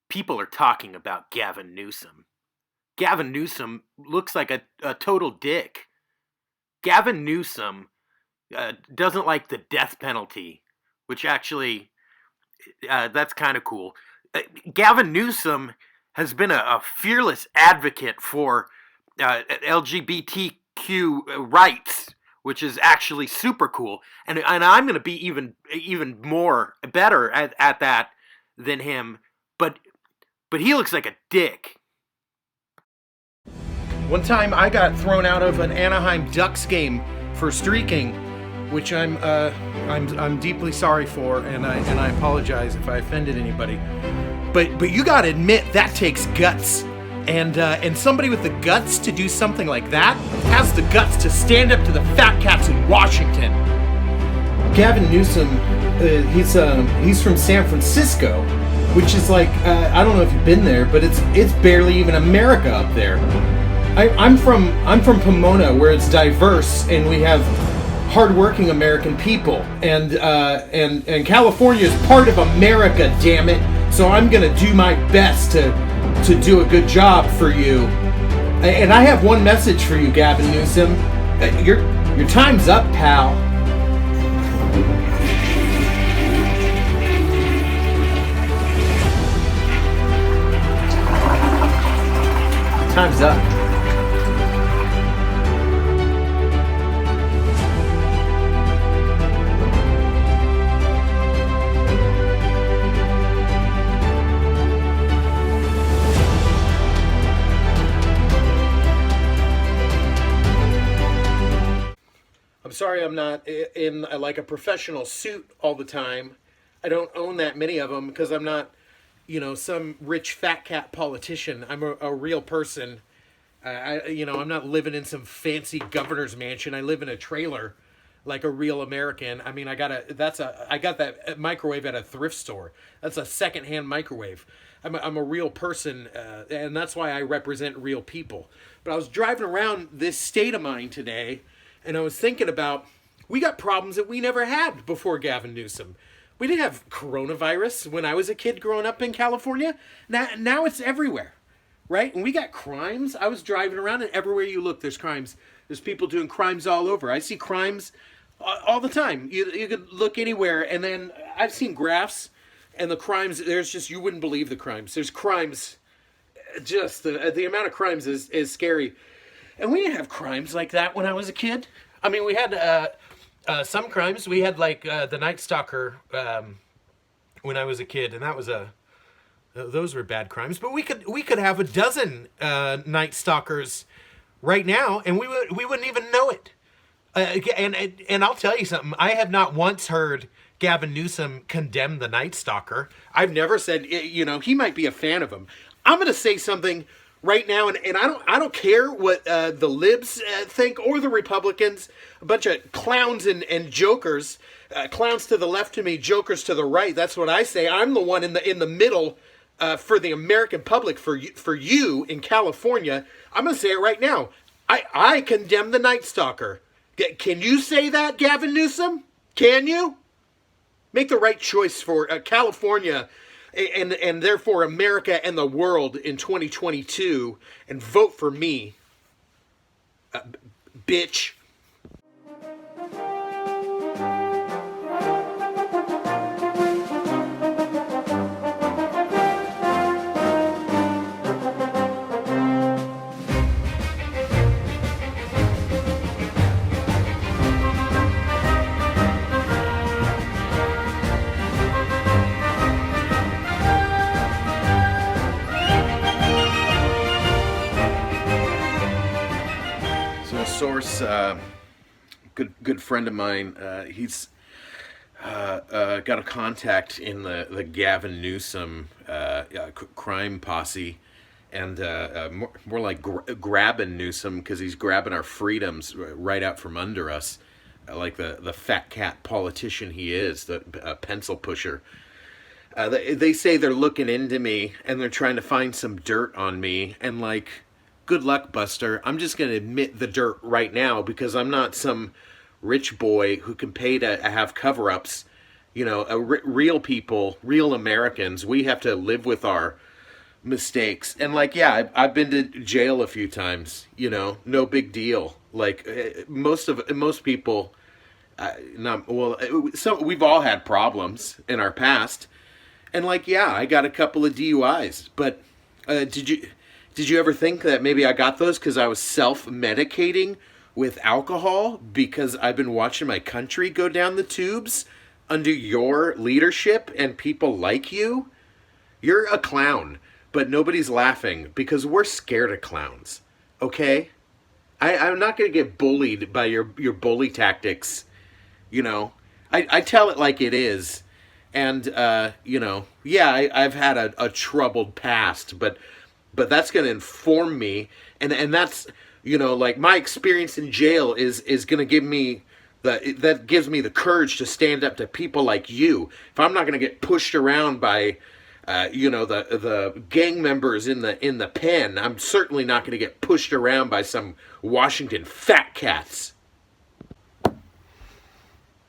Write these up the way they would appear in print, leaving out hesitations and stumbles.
People are talking about Gavin Newsom. Gavin Newsom looks like a total dick. Gavin Newsom doesn't like the death penalty, which actually, that's kind of cool. Gavin Newsom has been a fearless advocate for LGBTQ rights, which is actually super cool. And I'm going to be even more better at that than him. But he looks like a dick. One time I got thrown out of an Anaheim Ducks game for streaking, which I'm deeply sorry for, and I apologize if I offended anybody. But you gotta admit that takes guts, and somebody with the guts to do something like that has the guts to stand up to the fat cats in Washington. Gavin Newsom, he's from San Francisco, which is like, I don't know if you've been there, but it's barely even America up there. I'm from Pomona, where it's diverse and we have hardworking American people, and California is part of America, damn it. So I'm gonna do my best to do a good job for you. And I have one message for you, Gavin Newsom. Your time's up, pal. Time's up. I'm sorry I'm not in like a professional suit all the time. I don't own that many of them because I'm not, some rich fat cat politician. I'm a real person. I'm not living in some fancy governor's mansion. I live in a trailer like a real American. I mean, I got that microwave at a thrift store. That's a secondhand microwave. I'm a real person, and that's why I represent real people. But I was driving around this state of mine today, and I was thinking about, we got problems that we never had before Gavin Newsom. We didn't have coronavirus when I was a kid growing up in California. Now it's everywhere, right? And we got crimes. I was driving around, and everywhere you look, there's crimes. There's people doing crimes all over. I see crimes all the time. You could look anywhere, and then I've seen graphs, and the crimes, you wouldn't believe the crimes. There's crimes, just the amount of crimes is scary. And we didn't have crimes like that when I was a kid. I mean, we had some crimes. We had like the Nightstalker when I was a kid, and that was those were bad crimes. But we could have a dozen Nightstalkers right now, and we wouldn't even know it. And I'll tell you something. I have not once heard Gavin Newsom condemn the Nightstalker. I've never said, he might be a fan of him. I'm going to say something right now, and I don't care what the libs think or the Republicans. A bunch of clowns and jokers, clowns to the left of me, jokers to the right. That's what I say. I'm the one in the middle for the American public, for you in California. I'm going to say it right now. I condemn the Nightstalker. Can you say that, Gavin Newsom? Can you? Make the right choice for California and therefore America and the world in 2022 and vote for me, bitch. Source, good friend of mine, he's got a contact in the Gavin Newsom crime posse, and more like grabbing Newsom, because he's grabbing our freedoms right out from under us, like the fat cat politician he is, the pencil pusher. They say they're looking into me and they're trying to find some dirt on me, and like, good luck, Buster. I'm just going to admit the dirt right now because I'm not some rich boy who can pay to have cover-ups. Real people, real Americans, we have to live with our mistakes. And like, yeah, I've been to jail a few times. No big deal. Like most people, not well. So we've all had problems in our past, and like, yeah, I got a couple of DUIs. But did you ever think that maybe I got those because I was self-medicating with alcohol because I've been watching my country go down the tubes under your leadership and people like you? You're a clown, but nobody's laughing because we're scared of clowns. Okay? I'm not going to get bullied by your bully tactics. I tell it like it is. And, yeah, I've had a troubled past, but that's going to inform me. And that's, like my experience in jail is going to give me that gives me the courage to stand up to people like you. If I'm not going to get pushed around by, the gang members in the pen, I'm certainly not going to get pushed around by some Washington fat cats.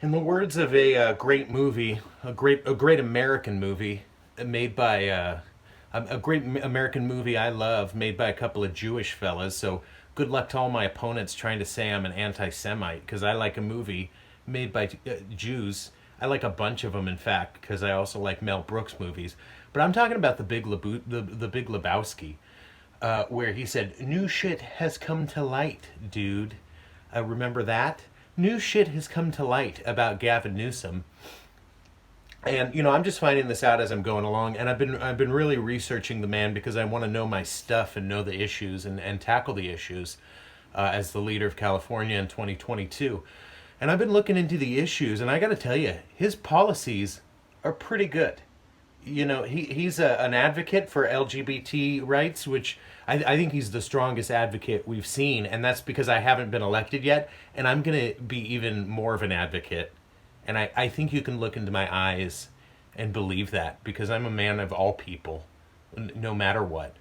In the words of a great movie, a great American movie made by a great American movie I love, made by a couple of Jewish fellas. So good luck to all my opponents trying to say I'm an anti-Semite, because I like a movie made by Jews. I like a bunch of them, in fact, because I also like Mel Brooks movies. But I'm talking about the Big Lebowski, where he said, "New shit has come to light, dude." Remember that? New shit has come to light about Gavin Newsom. And I'm just finding this out as I'm going along, and I've been really researching the man because I want to know my stuff and know the issues and tackle the issues as the leader of California in 2022. And I've been looking into the issues, and I got to tell you, his policies are pretty good. He's an advocate for LGBT rights, which I think he's the strongest advocate we've seen, and that's because I haven't been elected yet, and I'm going to be even more of an advocate. And I think you can look into my eyes and believe that, because I'm a man of all people, no matter what.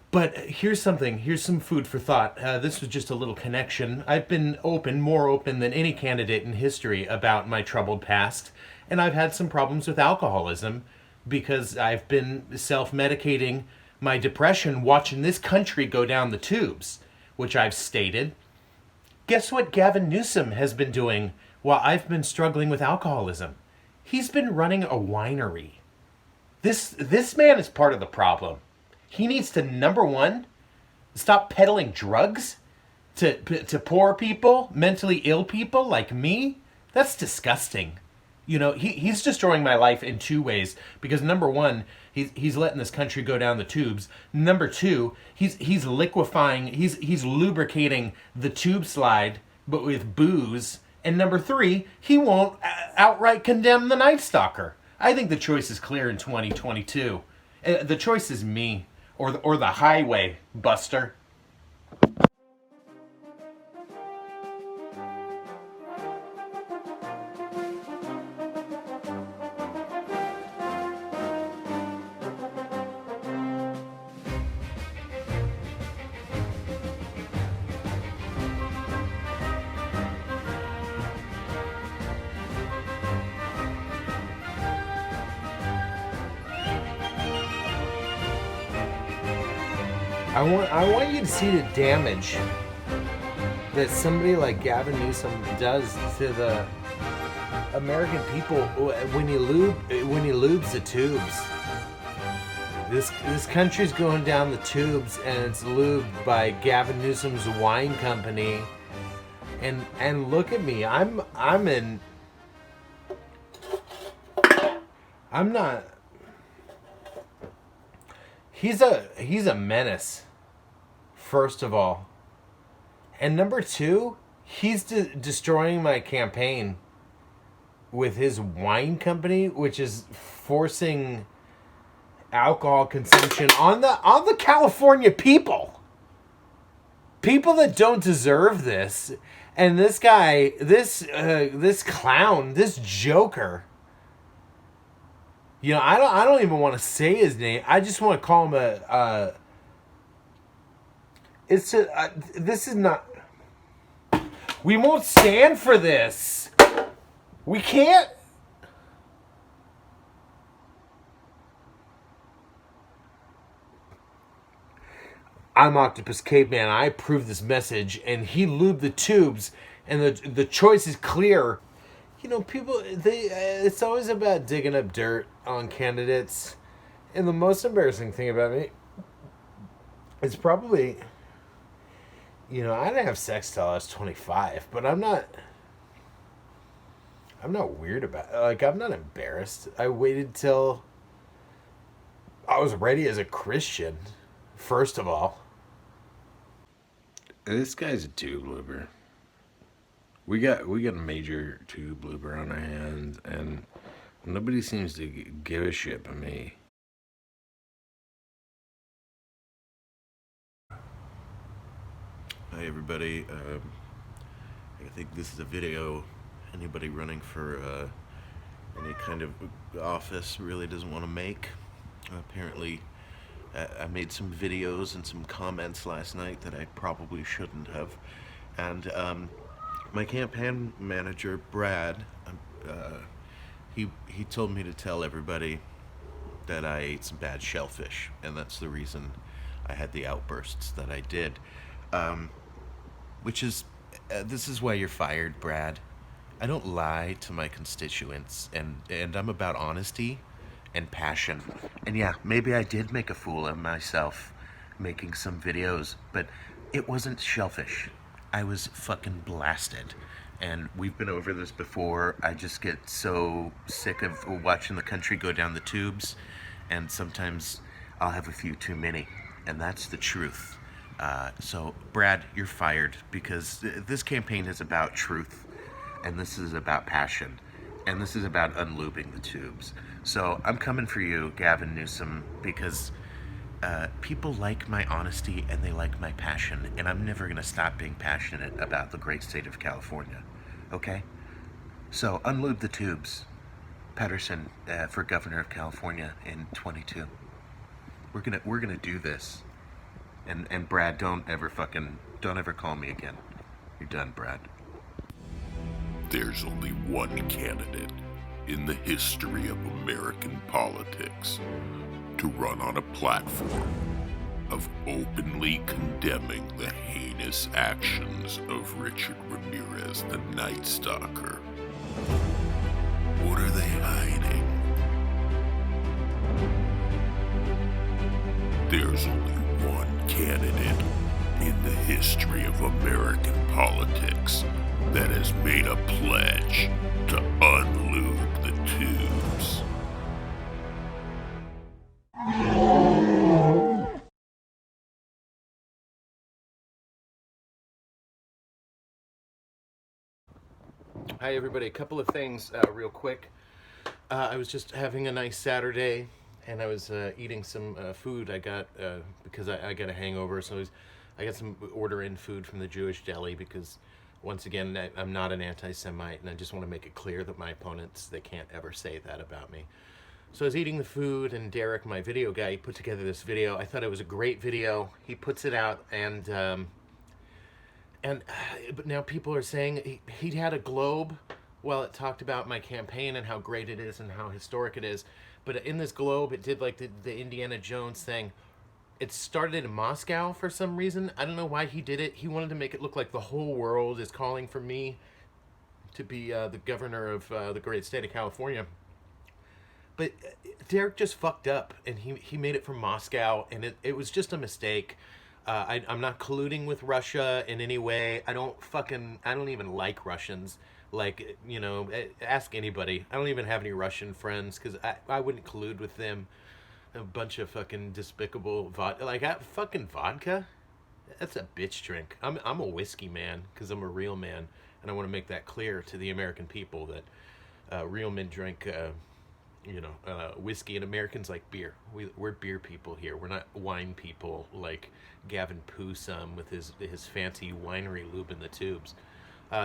But here's some food for thought. This was just a little connection. I've been more open than any candidate in history about my troubled past, and I've had some problems with alcoholism because I've been self-medicating my depression watching this country go down the tubes, which I've stated. Guess what Gavin Newsom has been doing while I've been struggling with alcoholism? He's been running a winery. This man is part of the problem. He needs to, number one, stop peddling drugs to poor people, mentally ill people like me. That's disgusting. He's destroying my life in two ways, because number one, he's letting this country go down the tubes. Number two, he's liquefying, he's lubricating the tube slide, but with booze. And number three, he won't outright condemn the Nightstalker. I think the choice is clear in 2022. The choice is me or the highway, Buster. I want you to see the damage that somebody like Gavin Newsom does to the American people when he lubes the tubes. This country's going down the tubes, and it's lubed by Gavin Newsom's wine company. And look at me, I'm not. He's a menace, first of all. And number two, he's destroying my campaign with his wine company, which is forcing alcohol consumption on the California people. People that don't deserve this. And this guy, this clown, this joker, I don't even want to say his name. I just want to call him It's this is not. We won't stand for this. We can't. I'm Octopus Caveman. I approve this message, and he lubed the tubes, and the choice is clear. You know, people, it's always about digging up dirt on candidates, and the most embarrassing thing about me is probably, I didn't have sex till I was 25, but I'm not weird about it. Like, I'm not embarrassed. I waited till I was ready as a Christian, first of all. This guy's a tube looper. We got a major tube looper on our hands, and nobody seems to give a shit but me. Hi everybody. I think this is a video anybody running for any kind of office really doesn't want to make. Apparently, I made some videos and some comments last night that I probably shouldn't have. And my campaign manager, Brad, he told me to tell everybody that I ate some bad shellfish, and that's the reason I had the outbursts that I did. Which is, this is why you're fired, Brad. I don't lie to my constituents, and I'm about honesty and passion. And yeah, maybe I did make a fool of myself making some videos, but it wasn't shellfish. I was fucking blasted. And we've been over this before. I just get so sick of watching the country go down the tubes, and sometimes I'll have a few too many, and that's the truth. So, Brad, you're fired, because this campaign is about truth, and this is about passion, and this is about unlooping the tubes. So, I'm coming for you, Gavin Newsom, because people like my honesty and they like my passion, and I'm never going to stop being passionate about the great state of California, okay? So, unloop the tubes. Patterson for governor of California in 22. We're gonna do this. And Brad, don't ever call me again. You're done, Brad. There's only one candidate in the history of American politics to run on a platform of openly condemning the heinous actions of Richard Ramirez the Nightstalker. What are they hiding? There's only one candidate in the history of American politics that has made a pledge to unlube the tubes. Hi everybody, a couple of things real quick. I was just having a nice Saturday, and I was eating some food I got because I got a hangover, so I got some order-in food from the Jewish deli because, once again, I'm not an anti-Semite, and I just want to make it clear that my opponents, they can't ever say that about me. So I was eating the food, and Derek, my video guy, he put together this video. I thought it was a great video. He puts it out, but now people are saying he had a globe. Well, it talked about my campaign and how great it is and how historic it is. But in this globe, it did like the Indiana Jones thing. It started in Moscow for some reason. I don't know why he did it. He wanted to make it look like the whole world is calling for me to be the governor of the great state of California. But Derek just fucked up, and he made it from Moscow, and it was just a mistake. I'm not colluding with Russia in any way. I don't even like Russians. Like, ask anybody. I don't even have any Russian friends because I wouldn't collude with them. A bunch of fucking despicable vodka. Like, fucking vodka? That's a bitch drink. I'm a whiskey man because I'm a real man. And I want to make that clear to the American people that real men drink, whiskey, and Americans like beer. We're beer people here. We're not wine people like Gavin Newsom with his fancy winery lube in the tubes.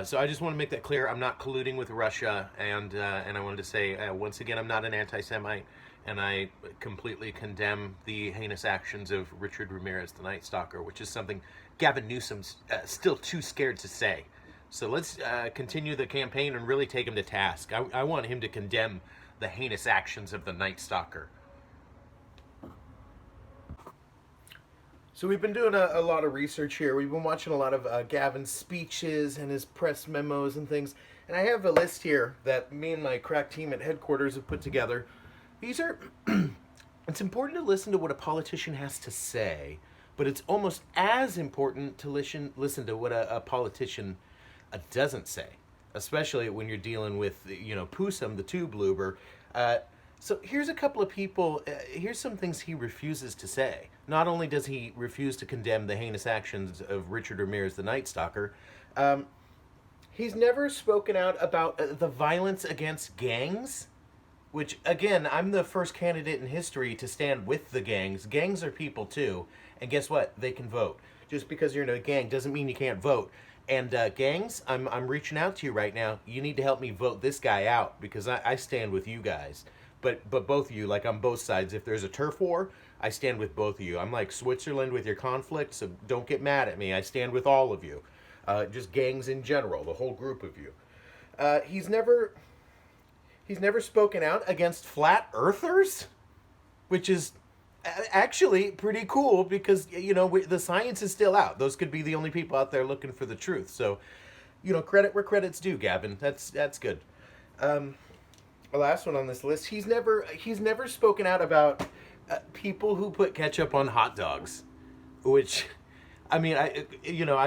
So I just want to make that clear. I'm not colluding with Russia, and I wanted to say once again, I'm not an anti-Semite, and I completely condemn the heinous actions of Richard Ramirez the Nightstalker, which is something Gavin Newsom's still too scared to say. So let's continue the campaign and really take him to task. I want him to condemn the heinous actions of the Nightstalker. So we've been doing a lot of research here. We've been watching a lot of Gavin's speeches and his press memos and things. And I have a list here that me and my crack team at headquarters have put together. These are... It's important to listen to what a politician has to say, but it's almost as important to listen to what a politician doesn't say, especially when you're dealing with, Newsom, the tube loober. So here's a couple of people, here's some things he refuses to say. Not only does he refuse to condemn the heinous actions of Richard Ramirez the Nightstalker, he's never spoken out about the violence against gangs, which, again, I'm the first candidate in history to stand with the gangs. Gangs are people, too, and guess what? They can vote. Just because you're in a gang doesn't mean you can't vote. And gangs, I'm reaching out to you right now. You need to help me vote this guy out, because I stand with you guys. But both of you, like on both sides, if there's a turf war, I stand with both of you. I'm like Switzerland with your conflict, so don't get mad at me. I stand with all of you. Just gangs in general, the whole group of you. He's never spoken out against flat earthers, which is actually pretty cool because, the science is still out. Those could be the only people out there looking for the truth. So, credit where credit's due, Gavin. That's good. The last one on this list, he's never spoken out about people who put ketchup on hot dogs, which, I mean, I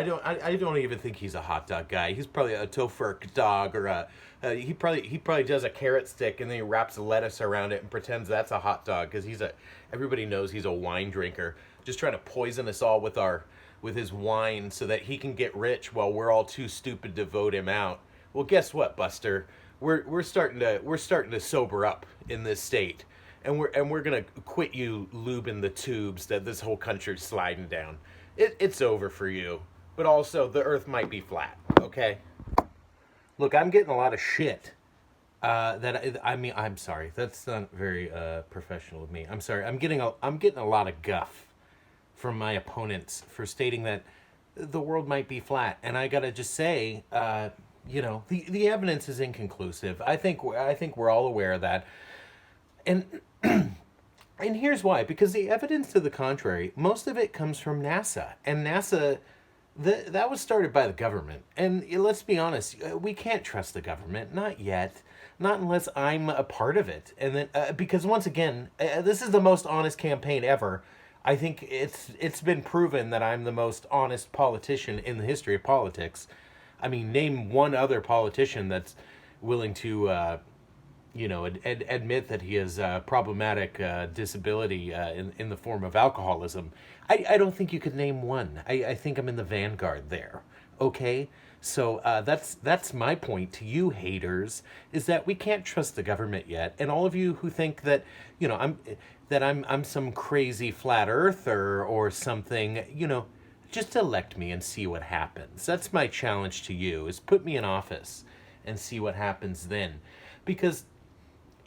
don't even think he's a hot dog guy. He's probably a tofurkey dog, or he probably does a carrot stick and then he wraps lettuce around it and pretends that's a hot dog because everybody knows he's a wine drinker, just trying to poison us all with his wine so that he can get rich while we're all too stupid to vote him out. Well, guess what, Buster? We're starting to sober up in this state, and we're gonna quit you lubing the tubes that this whole country's sliding down. It's over for you, but also the Earth might be flat. Okay. Look, I'm getting a lot of shit. I'm sorry. That's not very professional of me. I'm sorry. I'm getting a lot of guff from my opponents for stating that the world might be flat, and I gotta just say, the evidence is inconclusive. I think we're all aware of that, and and here's why. Because the evidence to the contrary, most of it comes from NASA, and NASA. That was started by the government. And let's be honest, we can't trust the government. Not yet. Not unless I'm a part of it. And then, because once again, this is the most honest campaign ever. I think it's been proven that I'm the most honest politician in the history of politics. I mean, name one other politician that's willing to, admit that he has problematic disability in the form of alcoholism. I don't think you could name one. I think I'm in the vanguard there. Okay? So that's my point to you haters, is that we can't trust the government yet. And all of you who think that, I'm some crazy flat earther or something, just elect me and see what happens. That's my challenge to you, is put me in office and see what happens then. Because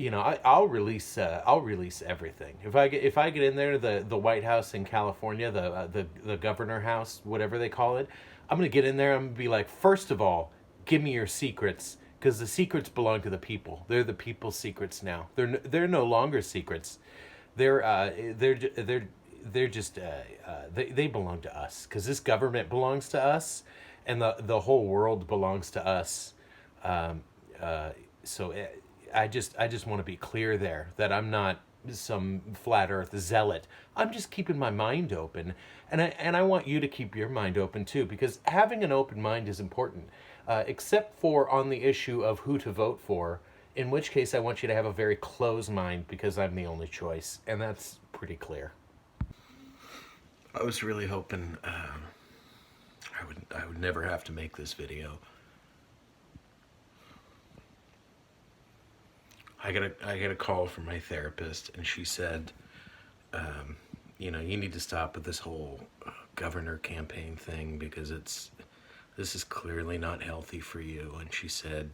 I'll release everything. If I get in there to the White House in California, the governor house, whatever they call it, I'm gonna get in there. I'm gonna be like, first of all, give me your secrets, because the secrets belong to the people. They're the people's secrets now. They're no longer secrets. They belong to us, because this government belongs to us, and the whole world belongs to us. So I just want to be clear there that I'm not some flat earth zealot. I'm just keeping my mind open, and I want you to keep your mind open too, because having an open mind is important, except for on the issue of who to vote for, in which case I want you to have a very closed mind, because I'm the only choice, and that's pretty clear. I was really hoping I would never have to make this video. I got a call from my therapist, and she said, you need to stop with this whole governor campaign thing, because this is clearly not healthy for you. And she said,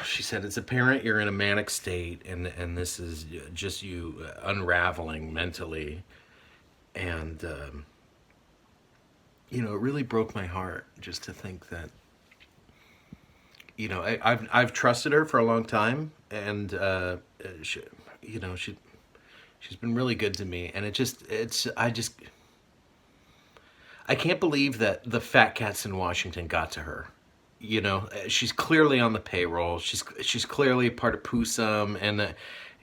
She said, "It's apparent you're in a manic state, and this is just you unraveling mentally." And it really broke my heart just to think that, I've trusted her for a long time, and she, she's been really good to me, and I can't believe that the fat cats in Washington got to her. She's clearly on the payroll. She's clearly part of PUSUM and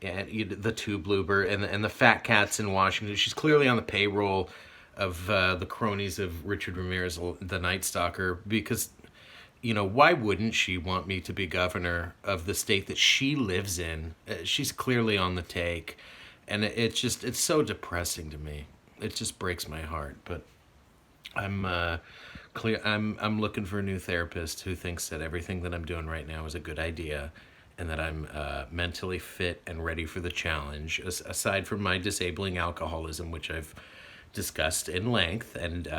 the Tube Bloober and the fat cats in Washington. She's clearly on the payroll of the cronies of Richard Ramirez the Nightstalker, because why wouldn't she want me to be governor of the state that she lives in? She's clearly on the take, and it's so depressing to me. It just breaks my heart. But I'm looking for a new therapist who thinks that everything that I'm doing right now is a good idea, and that I'm mentally fit and ready for the challenge. Aside from my disabling alcoholism, which I've discussed in length and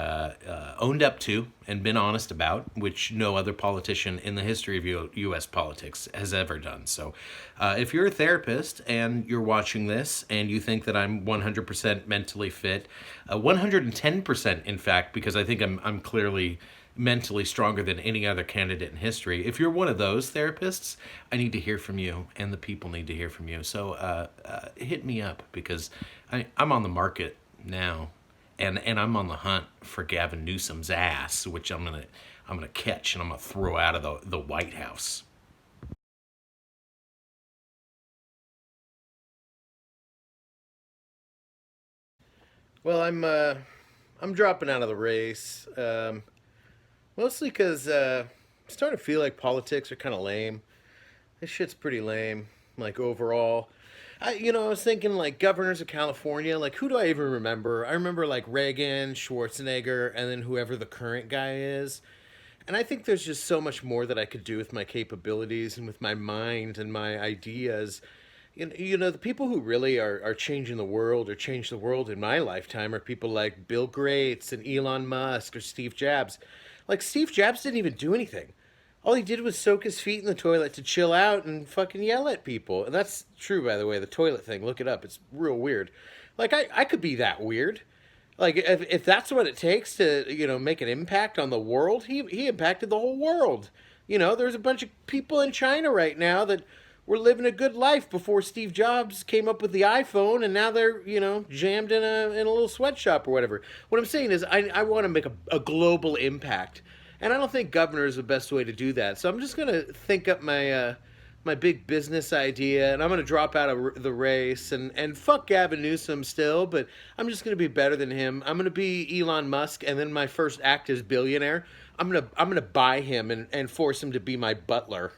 owned up to and been honest about, which no other politician in the history of U.S. politics has ever done. So if you're a therapist and you're watching this and you think that I'm 100% mentally fit, 110% in fact, because I think I'm clearly mentally stronger than any other candidate in history. If you're one of those therapists, I need to hear from you, and the people need to hear from you. So hit me up, because I'm on the market now. And I'm on the hunt for Gavin Newsom's ass, which I'm gonna catch, and I'm gonna throw out of the White House. Well, I'm dropping out of the race, mostly because I'm starting to feel like politics are kind of lame. This shit's pretty lame, like overall. I was thinking like governors of California. Like, who do I even remember? I remember like Reagan, Schwarzenegger, and then whoever the current guy is. And I think there's just so much more that I could do with my capabilities and with my mind and my ideas. The people who really are changing the world or change the world in my lifetime are people like Bill Gates and Elon Musk or Steve Jobs. Like, Steve Jobs didn't even do anything. All he did was soak his feet in the toilet to chill out and fucking yell at people. And that's true, by the way, the toilet thing. Look it up. It's real weird. Like, I could be that weird. Like, if that's what it takes to, make an impact on the world, he impacted the whole world. There's a bunch of people in China right now that were living a good life before Steve Jobs came up with the iPhone, and now they're, jammed in a little sweatshop or whatever. What I'm saying is I want to make a global impact. And I don't think governor is the best way to do that. So I'm just going to think up my big business idea, and I'm going to drop out of the race and fuck Gavin Newsom still, but I'm just going to be better than him. I'm going to be Elon Musk, and then my first act as billionaire, I'm going to buy him and force him to be my butler.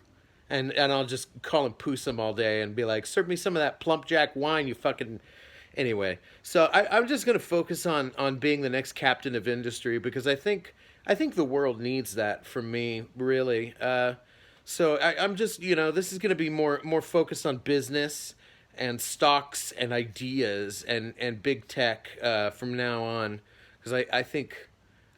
And I'll just call him Poosum all day and be like, serve me some of that plump jack wine, you fucking... Anyway, so I'm just going to focus on being the next captain of industry, because I think the world needs that from me, really. So I'm just, this is going to be more focused on business and stocks and ideas and big tech from now on, because I think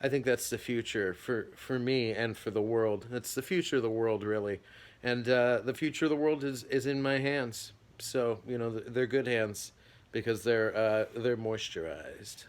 that's the future for me and for the world. That's the future of the world, really, and the future of the world is in my hands. So they're good hands, because they're moisturized.